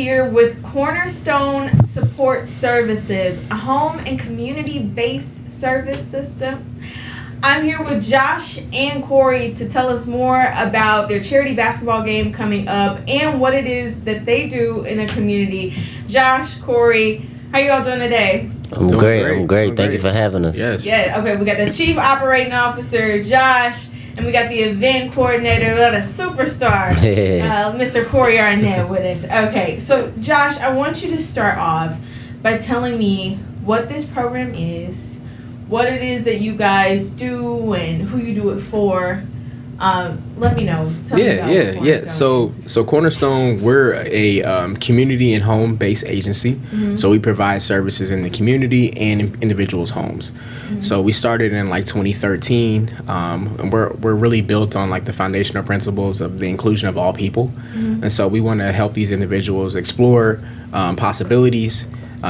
here with Cornerstone Support Services, a home and community-based service system. I'm here with Josh and Corey to tell us more about their charity basketball game coming up and what it is that they do in the community. Josh, Corey, how you all doing today? I'm great. Thank you for having us. Yes. Yeah, okay, we got the Chief Operating Officer, Josh, and we got the event coordinator, the superstar, Mr. Corey Arnett with us. Okay, so Josh, I want you to start off by telling me what this program is, what it is that you guys do, and who you do it for. Let me know. Tell me about what Cornerstone is. So Cornerstone, we're a community and home-based agency. Mm-hmm. So we provide services in the community and in individuals' homes. Mm-hmm. So we started in like 2013, and we're really built on like the foundational principles of the inclusion of all people. Mm-hmm. And so we want to help these individuals explore possibilities,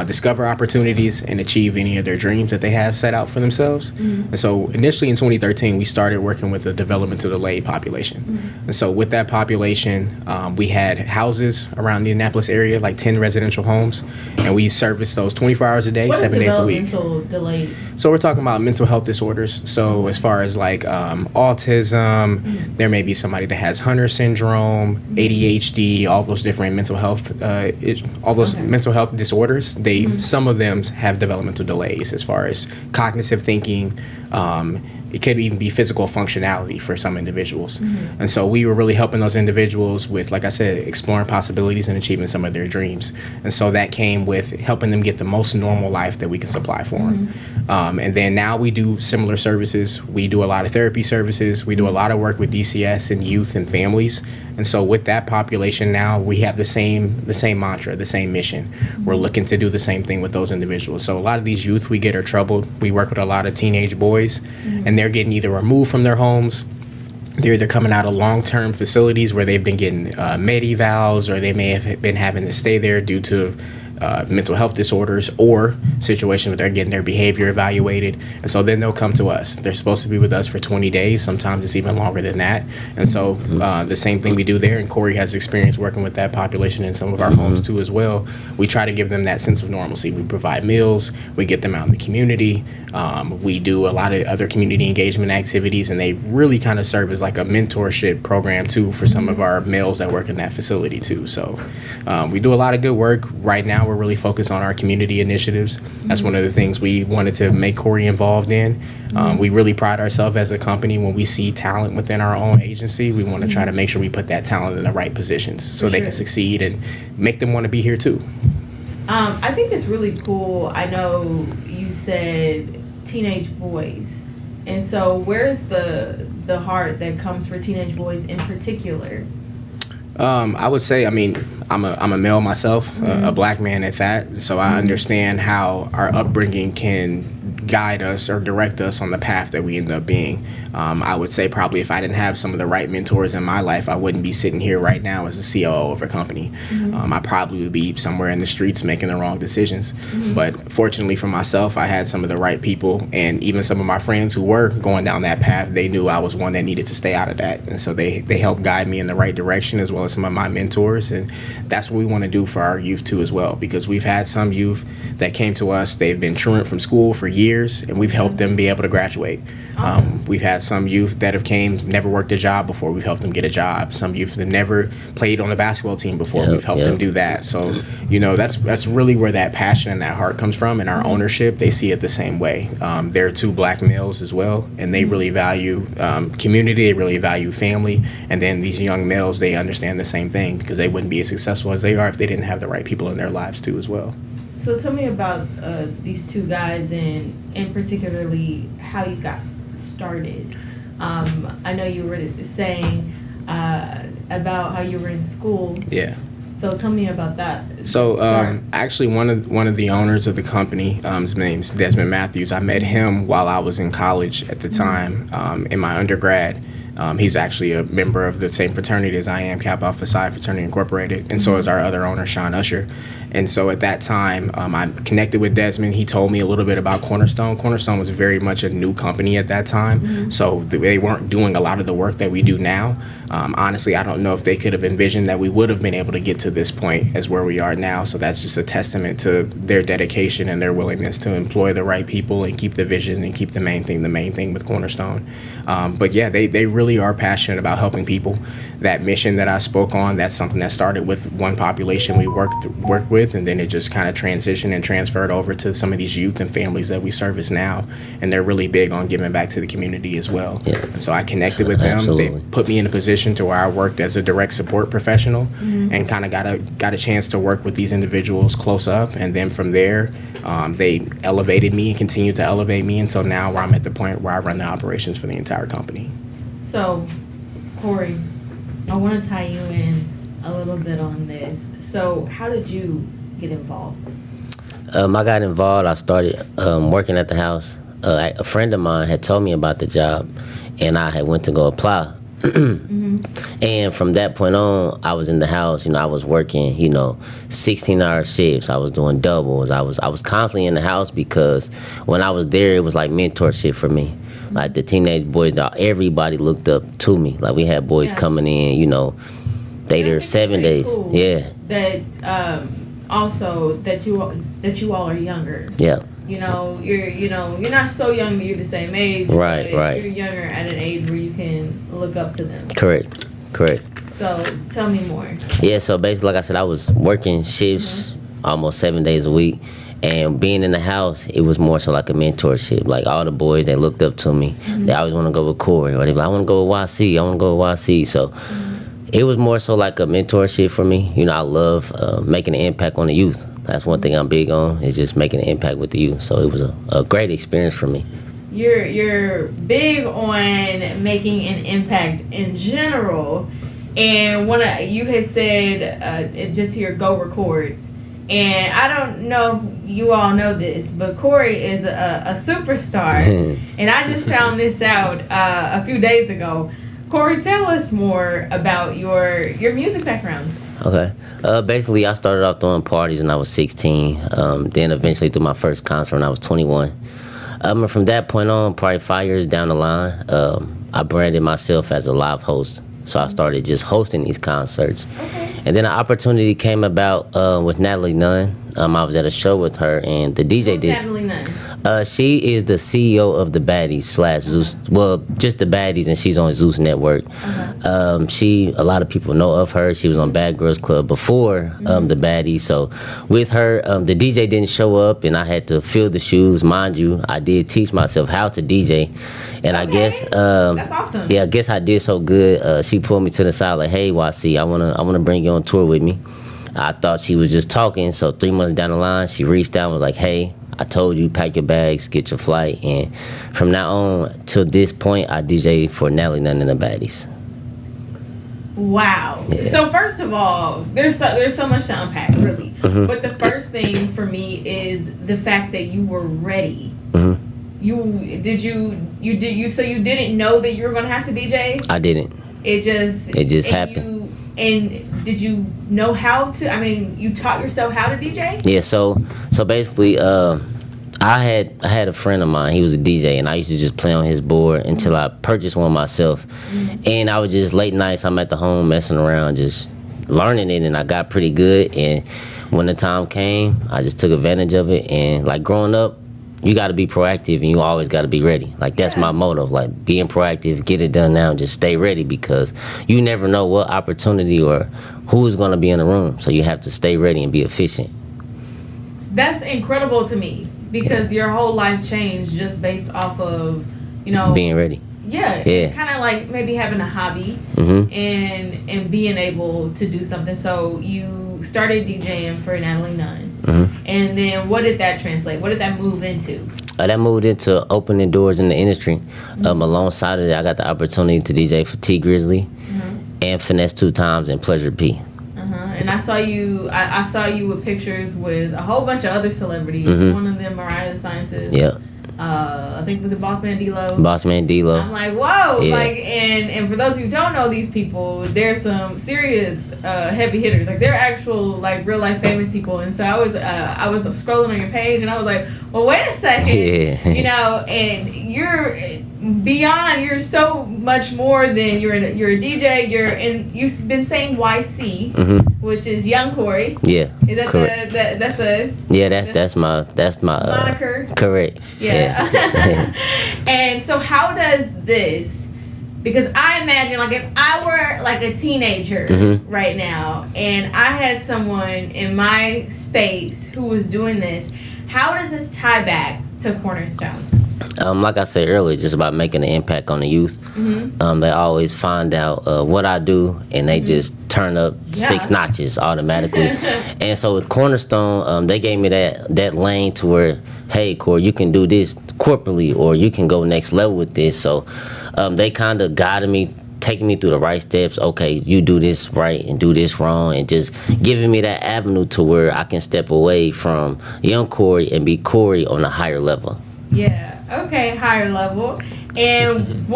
discover opportunities, and achieve any of their dreams that they have set out for themselves. Mm-hmm. And so initially in 2013, we started working with the developmental delayed population. Mm-hmm. And so with that population, we had houses around the Indianapolis area, like 10 residential homes, and we serviced those 24 hours a day, 7 days a week. Developmental delayed? So we're talking about mental health disorders. So as far as like autism, mm-hmm. there may be somebody that has Hunter syndrome, mm-hmm. ADHD, all those different mental health, mental health disorders. Some of them have developmental delays as far as cognitive thinking. It could even be physical functionality for some individuals. Mm-hmm. And so we were really helping those individuals with, like I said, exploring possibilities and achieving some of their dreams. And so that came with helping them get the most normal life that we can supply for them. Mm-hmm. And then now we do similar services. We do a lot of therapy services. We do a lot of work with DCS and youth and families. And so with that population now, we have the same mantra, the same mission. Mm-hmm. We're looking to do the same thing with those individuals. So a lot of these youth we get are troubled. We work with a lot of teenage boys, mm-hmm. and they're getting either removed from their homes, they're either coming out of long-term facilities where they've been getting med-evals, or they may have been having to stay there due to mental health disorders or situations where they're getting their behavior evaluated. And so then they'll come to us. They're supposed to be with us for 20 days. Sometimes it's even longer than that. And so the same thing we do there, and Corey has experience working with that population in some of our homes too as well. We try to give them that sense of normalcy. We provide meals. We get them out in the community. We do a lot of other community engagement activities, and they really kind of serve as like a mentorship program too for some of our males that work in that facility too. So we do a lot of good work. Right now we're really focused on our community initiatives. That's one of the things we wanted to make Corey involved in. We really pride ourselves as a company when we see talent within our own agency. We want to try to make sure we put that talent in the right positions so they can succeed and make them want to be here too. I think it's really cool. I know you said teenage boys, and so where's the heart that comes for teenage boys in particular? I would say, I'm a male myself, a black man at that, so I understand how our upbringing can guide us or direct us on the path that we end up being. I would say probably if I didn't have some of the right mentors in my life, I wouldn't be sitting here right now as a COO of a company. I probably would be somewhere in the streets making the wrong decisions. But fortunately for myself, I had some of the right people, and even some of my friends who were going down that path, they knew I was one that needed to stay out of that. And so they helped guide me in the right direction, as well as some of my mentors. And that's what we want to do for our youth too as well, because we've had some youth that came to us, they've been truant from school for years, and we've helped them be able to graduate. Awesome. We've had some youth that have never worked a job before. We've helped them get a job. Some youth that never played on the basketball team before. We've helped them do that. So, that's really where that passion and that heart comes from. And our ownership, they see it the same way. They're two black males as well, and they really value community. They really value family. And then these young males, they understand the same thing, because they wouldn't be as successful as they are if they didn't have the right people in their lives too as well. So tell me about these two guys, and particularly how you got started. I know you were saying about how you were in school. Yeah. So tell me about that. So actually, one of the owners of the company, his name's Desmond Matthews. I met him while I was in college at the time, in my undergrad. He's actually a member of the same fraternity as I am, Kappa Alpha Psi Fraternity Incorporated, and so is our other owner, Sean Usher. And so at that time, I connected with Desmond. He told me a little bit about Cornerstone. Cornerstone was very much a new company at that time, so they weren't doing a lot of the work that we do now. Honestly, I don't know if they could have envisioned that we would have been able to get to this point as where we are now. So that's just a testament to their dedication and their willingness to employ the right people and keep the vision and keep the main thing with Cornerstone. But yeah, they really are passionate about helping people. That mission that I spoke on, that's something that started with one population we worked with, and then it just kind of transitioned and transferred over to some of these youth and families that we service now. And they're really big on giving back to the community as well. Yeah. And so I connected with them. Absolutely. They put me in a position to where I worked as a direct support professional, and kind of got a chance to work with these individuals close up. And then from there, they elevated me and continued to elevate me. And so now where I'm at the point where I run the operations for the entire company. So, Corey, I want to tie you in a little bit on this. So how did you get involved? I got involved. I started working at the house. A friend of mine had told me about the job, and I had went to go apply. And from that point on, I was in the house. I was working 16-hour shifts. I was doing doubles. I was constantly in the house because when I was there, it was like mentorship for me. Like the teenage boys, everybody looked up to me. Like we had boys coming in, they there 7 days. Cool that also that you all are younger. Yeah. You're not so young that you're the same age. Right. You're younger at an age where you can look up to them. Correct. So tell me more. Yeah. So basically, like I said, I was working shifts almost 7 days a week. And being in the house, it was more so like a mentorship. Like all the boys, they looked up to me. They always want to go with Corey, or they like, I want to go with YC. I want to go with YC. So it was more so like a mentorship for me. I love making an impact on the youth. That's one thing I'm big on, is just making an impact with the youth. So it was a great experience for me. You're big on making an impact in general. And you had said, just here, go record. And I don't know if you all know this, but Corey is a superstar. And I just found this out a few days ago. Corey, tell us more about your music background. Okay. Basically, I started off throwing parties when I was 16. Then eventually threw my first concert when I was 21. And from that point on, probably 5 years down the line, I branded myself as a live host. So I started just hosting these concerts. Okay. And then an opportunity came about with Natalie Nunn. I was at a show with her, and the DJ did. Natalie Nunn? She is the CEO of the Baddies / Zeus. Well, just the Baddies, and she's on Zeus Network. A lot of people know of her. She was on Bad Girls Club before the Baddies. So with her, the DJ didn't show up, and I had to fill the shoes. Mind you, I did teach myself how to DJ. And I guess that's awesome. Yeah, I guess I did so good. She pulled me to the side like, "Hey, YC, I wanna bring you on tour with me." I thought she was just talking. So 3 months down the line, she reached out and was like, "Hey, I told you, pack your bags, get your flight." And from now on till this point, I DJ for Natalie Nunn and the Baddies. Wow. Yeah. So first of all, there's so much to unpack, really. But the first thing for me is the fact that you were ready. You didn't know that you were gonna have to DJ? I didn't. It just happened. And did you know how to? I mean, you taught yourself how to DJ? Yeah. So basically, I had a friend of mine. He was a DJ, and I used to just play on his board until I purchased one myself. And I was just late nights. I'm at the home messing around, just learning it, and I got pretty good. And when the time came, I just took advantage of it. And like growing up, you got to be proactive, and you always got to be ready. Like that's my motto, like being proactive, get it done now, just stay ready, because you never know what opportunity or who is going to be in the room. So you have to stay ready and be efficient. That's incredible to me, because your whole life changed just based off of, being ready. Yeah. Kind of like maybe having a hobby and being able to do something. So you started DJing for Natalie Nunn. And then what did that translate? What did that move into? That moved into opening doors in the industry. Alongside of that, I got the opportunity to DJ for T Grizzly and Finesse 2 Times and Pleasure P. And I saw you. I saw you with pictures with a whole bunch of other celebrities. One of them, Mariah the Scientist. Yeah. I think it was Boss Man D-Lo. Boss Man D-Lo. I'm like, whoa, and for those of you who don't know these people, they're some serious heavy hitters. Like they're actual real life famous people. And so I was scrolling on your page, and I was like, well, wait a second, and beyond, you're so much more than you're a DJ. You've been saying YC, which is Young Corey. Yeah. Is that correct. that's a Yeah, that's my moniker? Correct. Yeah. And so how does this? Because I imagine, like, if I were like a teenager right now, and I had someone in my space who was doing this, how does this tie back to Cornerstone? Like I said earlier, just about making an impact on the youth. They always find out what I do, and they just turn up 6 notches automatically. And so with Cornerstone, they gave me that lane to where, hey, Corey, you can do this corporately, or you can go next level with this. So they kind of guided me, taking me through the right steps. Okay, you do this right and do this wrong, and just giving me that avenue to where I can step away from young Corey and be Corey on a higher level. Yeah. Okay, higher level. And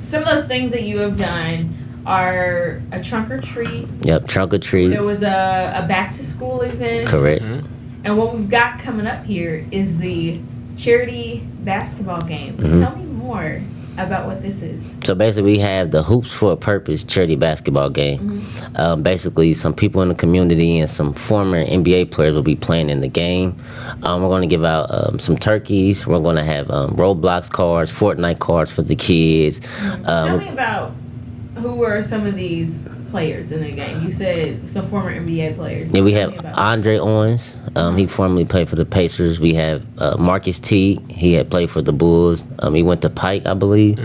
some of those things that you have done are a trunk or treat. Yep, trunk or treat. There was a back to school event. Correct. And what we've got coming up here is the charity basketball game. Tell me more about what this is. So basically, we have the Hoops for a Purpose charity basketball game. Basically, some people in the community and some former NBA players will be playing in the game. We're going to give out some turkeys. We're going to have Roblox cards, Fortnite cards for the kids. Tell me about who were some of these players in the game. You said some former NBA players. Yeah, we have Andre Owens. He formerly played for the Pacers. We have Marcus Teague. He had played for the Bulls. He went to Pike, I believe.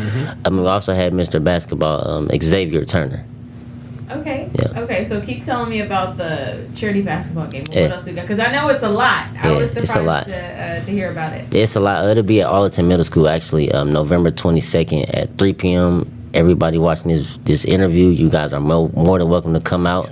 We also had Mr. Basketball, Xavier Turner. Okay. Yeah. Okay, so keep telling me about the charity basketball game. What else we got? Because I know it's a lot. I was surprised it's a lot. To hear about it. It's a lot. It'll be at Arlington Middle School, actually, November 22nd at 3 p.m. Everybody watching this interview, you guys are more than welcome to come out.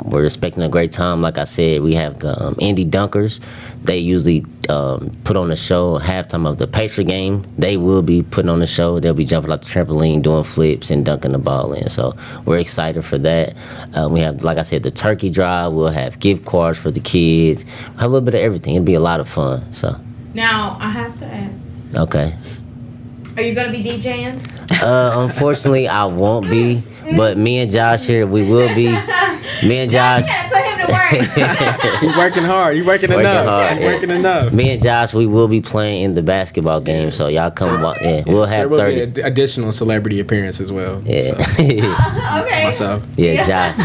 We're expecting a great time. Like I said, we have the Indie Dunkers. They usually put on a show halftime of the Pacer game. They will be putting on a show. They'll be jumping off the trampoline, doing flips, and dunking the ball in. So we're excited for that. We have, like I said, the turkey drive. We'll have gift cards for the kids. We'll have a little bit of everything. It'll be a lot of fun. So. Now, I have to ask. Okay. Are you going to be DJing? Unfortunately, I won't be. But me and Josh here, we will be. Me and Josh. You gotta put him to work. You're working hard. You're working enough. Me and Josh, we will be playing in the basketball game. So y'all come. We'll have 30. Be additional celebrity appearance as well. Yeah. So. Okay. Myself. Yeah, Josh.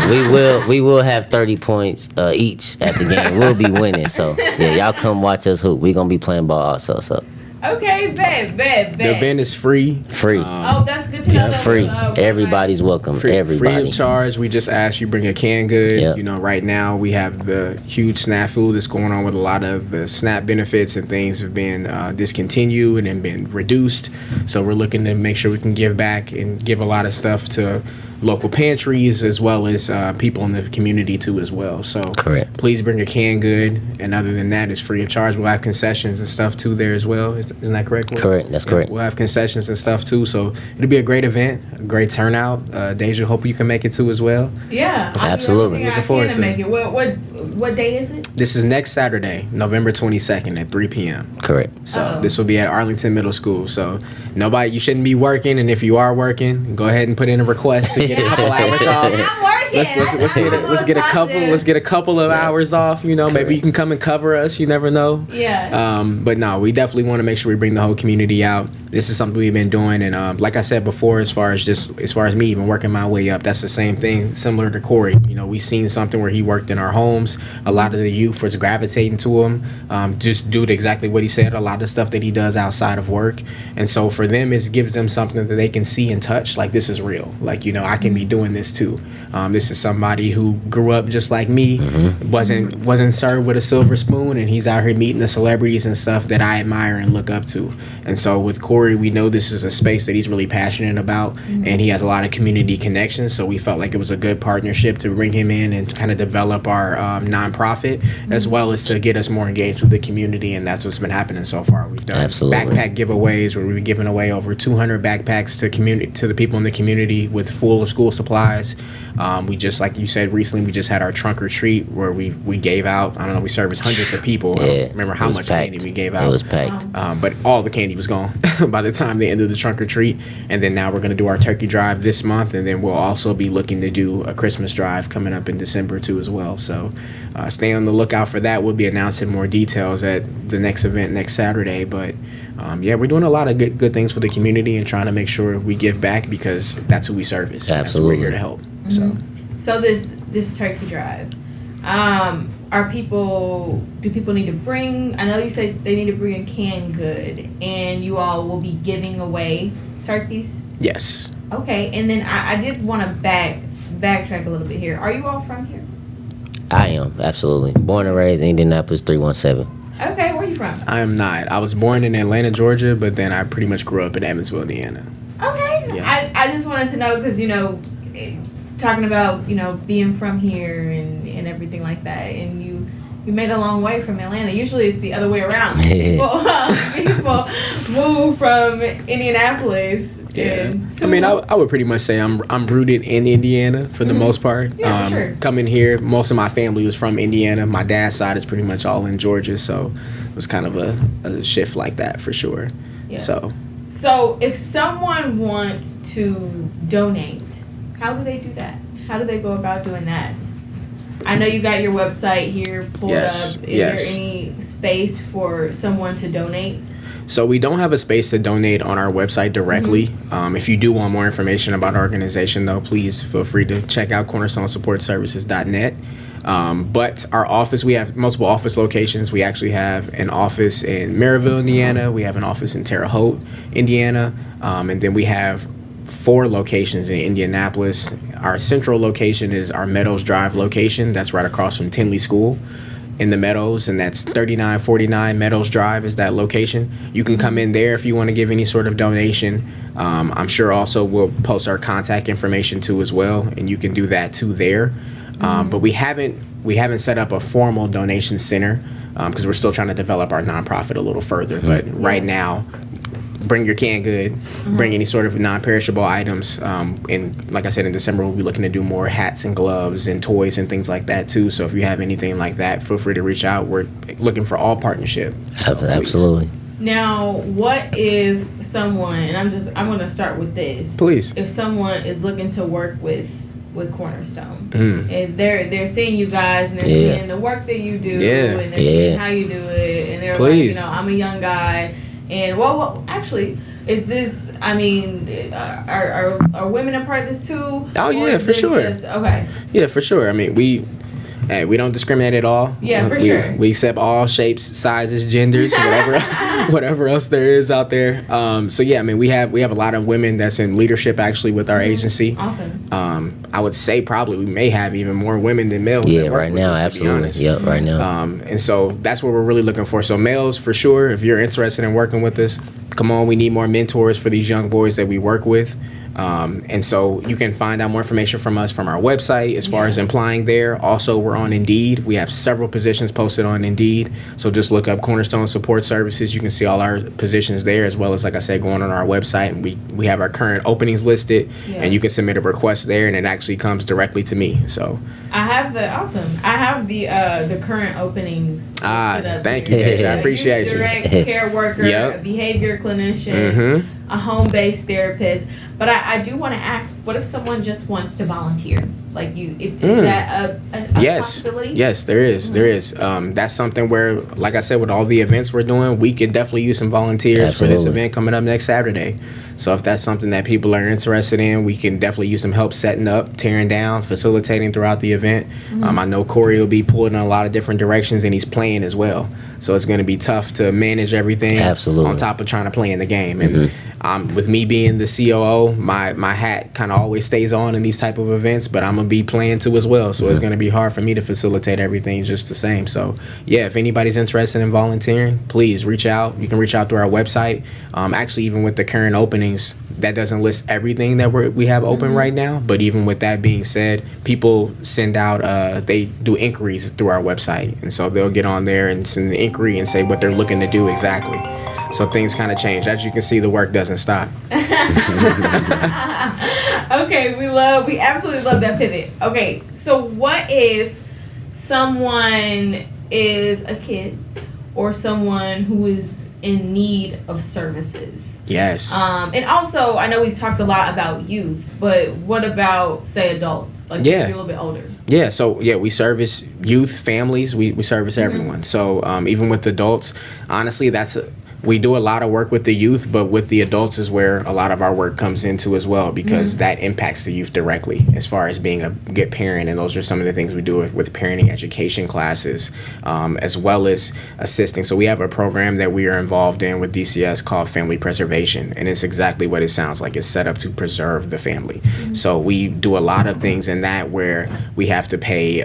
We will have 30 points each at the game. We'll be winning. So yeah, y'all come watch us hoop. We gonna be playing ball also. So. Okay, bet. The event is free. That's good to know. Yeah, free. Everybody's welcome. Everybody. Free of charge. We just ask you bring a canned good. Yep. You know, right now we have the huge snafu that's going on with a lot of the SNAP benefits and things have been discontinued and been reduced. So we're looking to make sure we can give back and give a lot of stuff to local pantries as well as people in the community too as well. So correct. Please bring a canned good, and other than that, it's free of charge. We'll have concessions and stuff too there as well. Isn't that correct? Correct. That's correct. We'll have concessions and stuff too. So it'll be a great event, a great turnout. Deja, hope you can make it too as well. Yeah, absolutely. Looking forward to make it. What day is it? This is next Saturday, November 22nd at 3 p.m. Correct. So This will be at Arlington Middle School. So you shouldn't be working, and if you are working, go ahead and put in a request to get a couple hours off. I'm working. Let's get a couple of hours off. You know, Correct. Maybe you can come and cover us. You never know. Yeah. But no, we definitely want to make sure we bring the whole community out. This is something we've been doing, and like I said before, as far as me even working my way up, that's the same thing, similar to Corey. You know, we seen something where he worked in our homes. A lot of the youth was gravitating to him, just due to exactly what he said. A lot of stuff that he does outside of work, and so for them, it gives them something that they can see and touch. Like, this is real. Like, you know, I can be doing this too. This is somebody who grew up just like me, wasn't served with a silver spoon, and he's out here meeting the celebrities and stuff that I admire and look up to. And so with Corey, we know this is a space that he's really passionate about, and he has a lot of community connections. So we felt like it was a good partnership to bring him in and kind of develop our nonprofit, as well as to get us more engaged with the community, and that's what's been happening so far. We've done backpack giveaways where we've been giving away over 200 backpacks to the people in the community with full school supplies. We just, like you said, recently we just had our trunk or treat where we gave out, I don't know, we serviced hundreds of people. I don't remember how much candy we gave out. It was packed. But all the candy was gone by the time they ended the trunk or treat. And then now we're going to do our turkey drive this month, and then we'll also be looking to do a Christmas drive coming up in December too as well. So stay on the lookout for that. We'll be announcing more details at the next event next Saturday. But yeah, we're doing a lot of good things for the community and trying to make sure we give back, because that's who we service. Absolutely. We're here to help. So this turkey drive, do people need to bring, I know you said they need to bring a canned good, and you all will be giving away turkeys? Yes. Okay, and then I did want to backtrack a little bit here. Are you all from here? I am, absolutely. Born and raised in Indianapolis 317. Okay, where are you from? I am not. I was born in Atlanta, Georgia, but then I pretty much grew up in Evansville, Indiana. Okay. Yeah. I just wanted to know, because, talking about, being from here and everything like that, and you made a long way from Atlanta. Usually it's the other way around. People move from Indianapolis. Yeah. I would pretty much say I'm rooted in Indiana for the most part. Yeah, for sure. Coming here, most of my family was from Indiana. My dad's side is pretty much all in Georgia, so it was kind of a shift like that for sure. Yeah. So if someone wants to donate, how do they do that? How do they go about doing that? I know you got your website here pulled up. Is there any space for someone to donate? So we don't have a space to donate on our website directly. If you do want more information about our organization, though, please feel free to check out cornerstonesupportservices.net. But our office, we have multiple office locations. We actually have an office in Maryville, Indiana. We have an office in Terre Haute, Indiana. And then we have 4 locations in Indianapolis. Our central location is our Meadows Drive location. That's right across from Tinley School in the Meadows, and that's 3949 Meadows Drive is that location. You can come in there if you want to give any sort of donation. I'm sure also we'll post our contact information too as well, and you can do that too there. But we haven't set up a formal donation center because we're still trying to develop our nonprofit a little further. But right now, bring your canned good, bring any sort of non-perishable items. And like I said, in December, we'll be looking to do more hats and gloves and toys and things like that too. So if you have anything like that, feel free to reach out. We're looking for all partnership. So absolutely. Please. Now, what if someone, and I'm going to start with this. Please. If someone is looking to work with Cornerstone, and they're seeing you guys, and they're seeing the work that you do, and they're seeing how you do it, and they're like, I'm a young guy. And well, actually, is this? I mean, are women a part of this too? Oh yeah, for sure. Okay. Yeah, for sure. I mean, we don't discriminate at all. Yeah, for sure. We accept all shapes, sizes, genders, whatever else there is out there. So yeah, I mean, we have a lot of women that's in leadership actually with our agency. Awesome. I would say probably we may have even more women than males. Yeah, that work right with now, us, to absolutely. be honest. Yep, right now. And so that's what we're really looking for. So males, for sure, if you're interested in working with us, come on. We need more mentors for these young boys that we work with. And so you can find out more information from us from our website as far as applying there. Also, we're on Indeed. We have several positions posted on Indeed. So just look up Cornerstone Support Services. You can see all our positions there, as well as, like I said, going on our website. And we have our current openings listed, and you can submit a request there, and it actually comes directly to me. So I have the current openings. Thank you, Deja. I appreciate you. Direct care worker, a behavior clinician, a home-based therapist. But I do want to ask, what if someone just wants to volunteer? Like is that a possibility? Yes, there is. There is. That's something where, like I said, with all the events we're doing, we could definitely use some volunteers for this event coming up next Saturday. So if that's something that people are interested in, we can definitely use some help setting up, tearing down, facilitating throughout the event. I know Corey will be pulling in a lot of different directions, and he's playing as well. So it's going to be tough to manage everything on top of trying to play in the game. And with me being the COO, my hat kind of always stays on in these type of events, but I'm going to be playing too as well. So it's going to be hard for me to facilitate everything just the same. So yeah, if anybody's interested in volunteering, please reach out. You can reach out through our website. Actually, even with the current openings, that doesn't list everything that we have open right now. But even with that being said, people send out, they do inquiries through our website. And so they'll get on there and send an inquiry and say what they're looking to do exactly. So things kind of change. As you can see, the work doesn't stop. Okay, we absolutely love that pivot. Okay, so what if someone is a kid or someone who is in need of services? Yes. And also, I know we've talked a lot about youth, but what about, say, adults? Like, Yeah. if you're a little bit older. Yeah, so yeah, we service youth, families, we service everyone. So even with adults, honestly, we do a lot of work with the youth, but with the adults is where a lot of our work comes into as well, because that impacts the youth directly as far as being a good parent. And those are some of the things we do with parenting education classes, as well as assisting. So we have a program that we are involved in with DCS called Family Preservation, and it's exactly what it sounds like. It's set up to preserve the family. So we do a lot of things in that where we have to pay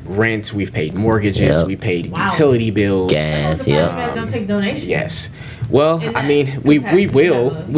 rent, we've paid mortgages, we paid utility bills. Gas, You guys don't take donations. Yes. Well, In I that mean, we capacity,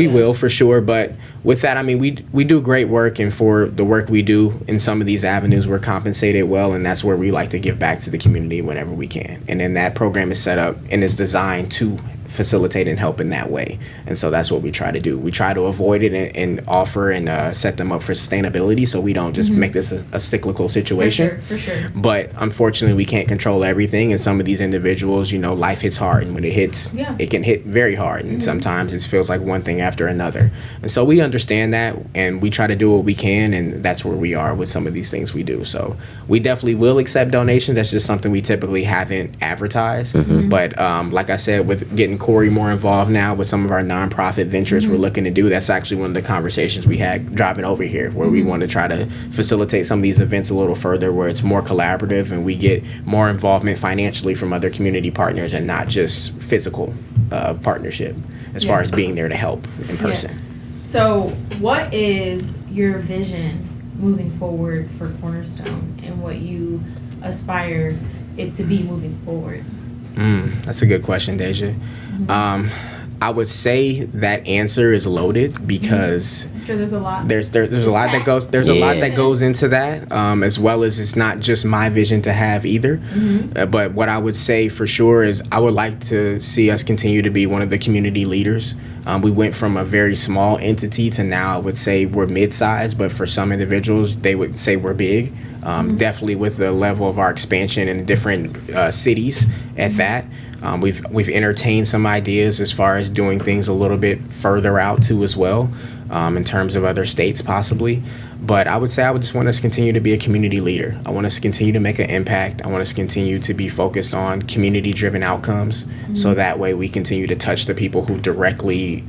will for sure. But with that, I mean, we do great work, and for the work we do in some of these avenues, we're compensated well, and that's where we like to give back to the community whenever we can. And then that program is set up and is designed to facilitate and help in that way. And so that's what we try to do. We try to avoid it and offer and set them up for sustainability, so we don't just make this a cyclical situation. For sure. But unfortunately, we can't control everything, and some of these individuals, life hits hard, and when it hits, it can hit very hard, and sometimes it feels like one thing after another. And so we understand that, and we try to do what we can, and that's where we are with some of these things we do. So we definitely will accept donations. That's just something we typically haven't advertised. But like I said, with getting Corey more involved now with some of our nonprofit ventures we're looking to do, that's actually one of the conversations we had driving over here, where we want to try to facilitate some of these events a little further, where it's more collaborative and we get more involvement financially from other community partners and not just physical partnership as far as being there to help in person. So what is your vision moving forward for Cornerstone, and what you aspire it to be moving forward? That's a good question, Deja. I would say that answer is loaded because I'm sure there's a lot. There's a lot that goes a lot that goes into that, as well as it's not just my vision to have either. But what I would say for sure is I would like to see us continue to be one of the community leaders. We went from a very small entity to now I would say we're mid-sized, but for some individuals they would say we're big. Definitely with the level of our expansion in different cities at that. We've entertained some ideas as far as doing things a little bit further out too as well, in terms of other states possibly. But I would say I would just want us to continue to be a community leader. I want us to continue to make an impact. I want us to continue to be focused on community-driven outcomes, so that way we continue to touch the people who directly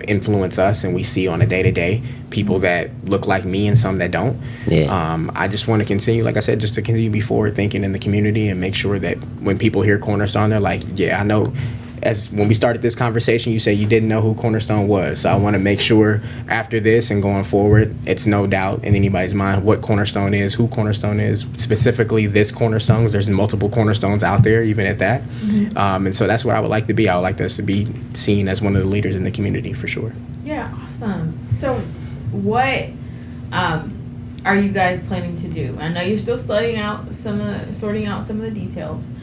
influence us and we see on a day-to-day, people that look like me and some that don't. I just want to continue, like I said, just to continue to be forward-thinking in the community and make sure that when people hear Cornerstone, they're like, yeah, I know. As when we started this conversation, you said you didn't know who Cornerstone was. So I want to make sure after this and going forward, it's no doubt in anybody's mind what Cornerstone is, who Cornerstone is, specifically this Cornerstone, because there's multiple Cornerstones out there, even at that. And so that's what I would like to be. I would like us to be seen as one of the leaders in the community for sure. Yeah, awesome. So what are you guys planning to do? I know you're still sorting out some of the details.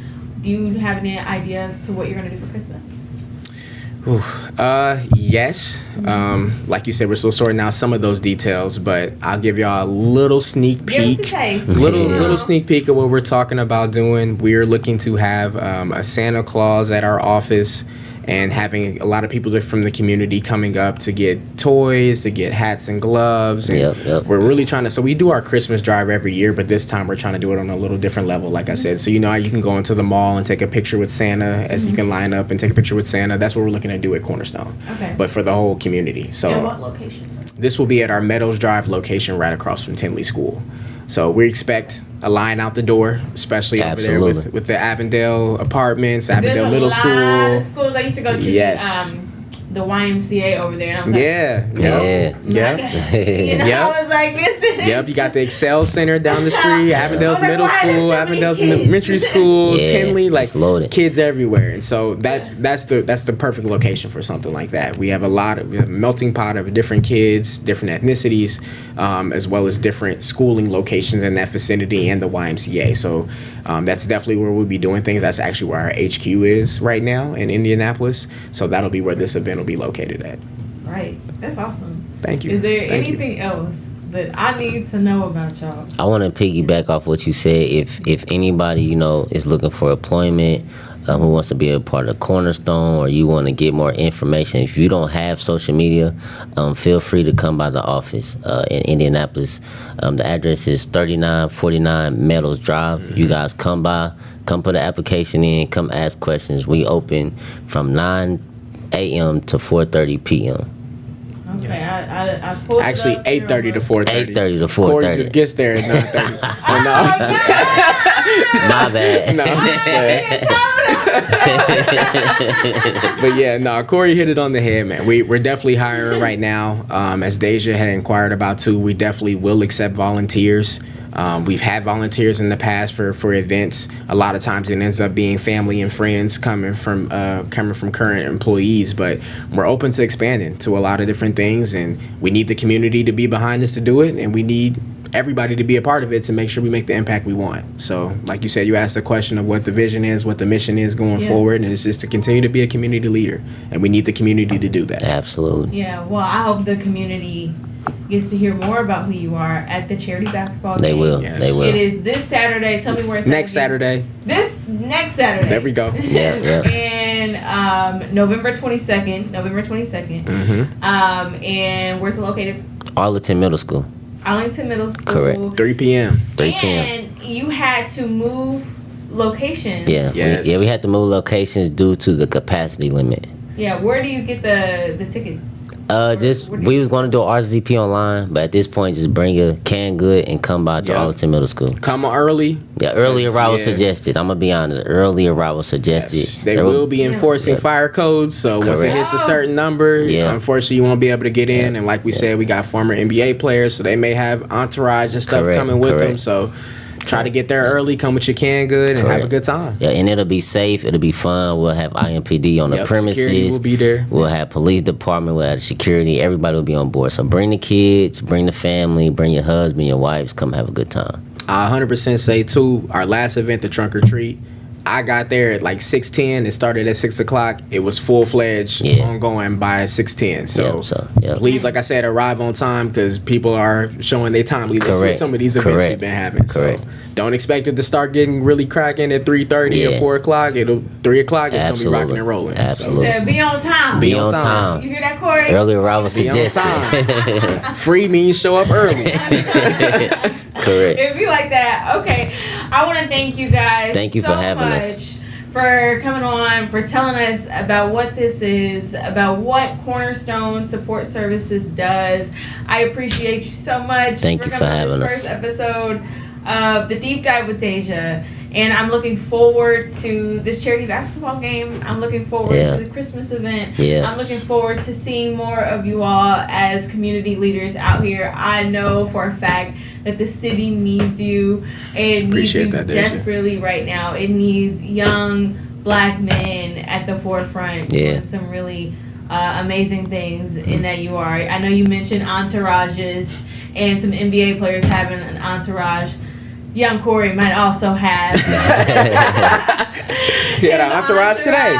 Do you have any ideas to what you're going to do for Christmas? Yes. Like you said, we're still sorting out some of those details, but I'll give y'all a little sneak peek. Give us a taste. Little sneak peek of what we're talking about doing. We're looking to have a Santa Claus at our office, and having a lot of people from the community coming up to get toys, to get hats and gloves. And we're really trying to, so we do our Christmas drive every year, but this time we're trying to do it on a little different level, like I said. So you know how you can go into the mall and take a picture with Santa, as you can line up and take a picture with Santa. That's what we're looking to do at Cornerstone. Okay. But for the whole community. So and what location? This will be at our Meadows Drive location right across from Tinley School. So we expect a line out the door, especially over there with the Avondale apartments, Avondale Middle School. There's a lot of schools I used to go to. Yes. the YMCA over there. And I was like, Yeah. I was like, this is. Yep, you got the Excel Center down the street, Avondale's like, Middle why are there School, so Avondale's many kids? Elementary School, Yeah, Tinley, like it's loaded. kids everywhere. And so that's the perfect location for something like that. We have a melting pot of different kids, different ethnicities, as well as different schooling locations in that vicinity and the YMCA. So that's definitely where we'll be doing things. That's actually where our HQ is right now in Indianapolis. So that'll be where this event will be located at. Right. That's awesome. Thank you. Is there Thank anything else that I need to know about y'all? I want to piggyback off what you said. If anybody is looking for employment, who wants to be a part of Cornerstone, or you want to get more information, if you don't have social media, feel free to come by the office in Indianapolis. The address is 3949 Meadows Drive. Mm-hmm. You guys come by, come put an application in, come ask questions. We open from 9 a.m. to 4:30 p.m. Okay, I pulled Actually, 8:30 to 4:30. 8:30 to 4:30. Corey just gets there at 9:30. My bad. No, I'm just playing. But yeah, Corey hit it on the head, man. We're definitely hiring right now. As Deja had inquired about too, we definitely will accept volunteers. We've had volunteers in the past for events. A lot of times it ends up being family and friends coming from current employees, but we're open to expanding to a lot of different things, and we need the community to be behind us to do it, and we need everybody to be a part of it to make sure we make the impact we want. So like you said, you asked the question of what the vision is, what the mission is going forward, and it's just to continue to be a community leader, and we need the community to do that. Absolutely. Yeah, well, I hope the community gets to hear more about who you are at the charity basketball game. They will. Yes. They will. It is this Saturday. Tell me where it's Next at again. Saturday. This next Saturday. There we go. Yeah. And November 22nd. Mm-hmm. And where's it located? Arlington Middle School. Arlington Middle School. Correct. 3 p.m. 3 p.m. And you had to move locations. Yeah. Yes. We had to move locations due to the capacity limit. Yeah. Where do you get the tickets? We was going to do RSVP online, but at this point, just bring your canned good and come by to Yep. Arlington Middle School. Come early. Yeah, early arrival Yeah. suggested. I'm gonna be honest. Early arrival suggested. Yes. They will be enforcing fire codes, so once it Correct. hits a certain number, unfortunately, you won't be able to get in. And like we said, we got former NBA players, so they may have entourage and stuff Correct. coming with them. Correct. So try to get there early, come with your canned good, and have a Correct. good time. Yeah, and it'll be safe. It'll be fun. We'll have IMPD on the Yep, premises. security will be there. We'll have police department. We'll have security. Everybody will be on board. So bring the kids, bring the family, bring your husband, your wives. Come have a good time. I 100% say too, our last event, the trunk or treat, I got there at like 6:10. It started at 6 o'clock. It was full-fledged, ongoing by 6:10. So, please, like I said, arrive on time, because people are showing their time with some of these events we've been having. Correct. So don't expect it to start getting really cracking at 3:30 or 4 o'clock. 3 o'clock, it's going to be rocking and rolling. Absolutely. So be on time. Be on time. You hear that, Corey? Early arrival Be on suggested. time. Free means show up early. Correct. It'd be like that. Okay. I want to thank you guys. Thank you so for having much us. For coming on, for telling us about what this is, about what Cornerstone Support Services does. I appreciate you so much. Thank you for coming on having this us. first episode of the Deep Dive with Deja. And I'm looking forward to this charity basketball game. I'm looking forward to the Christmas event. Yes. I'm looking forward to seeing more of you all as community leaders out here. I know for a fact that the city needs you. It needs you desperately right now. It needs young black men at the forefront doing some really amazing things in that you are. I know you mentioned entourages and some NBA players having an entourage. Young Corey might also have. He had an entourage today.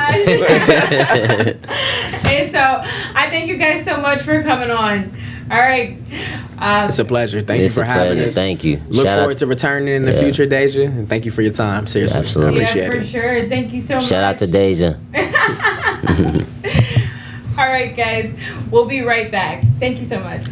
And so I thank you guys so much for coming on. All right. It's a pleasure. Thank you for having us. Thank you. Look forward to returning in the future, Deja. And thank you for your time. Seriously. Absolutely. I appreciate it. For sure. Thank you so much. Shout out to Deja. All right, guys. We'll be right back. Thank you so much.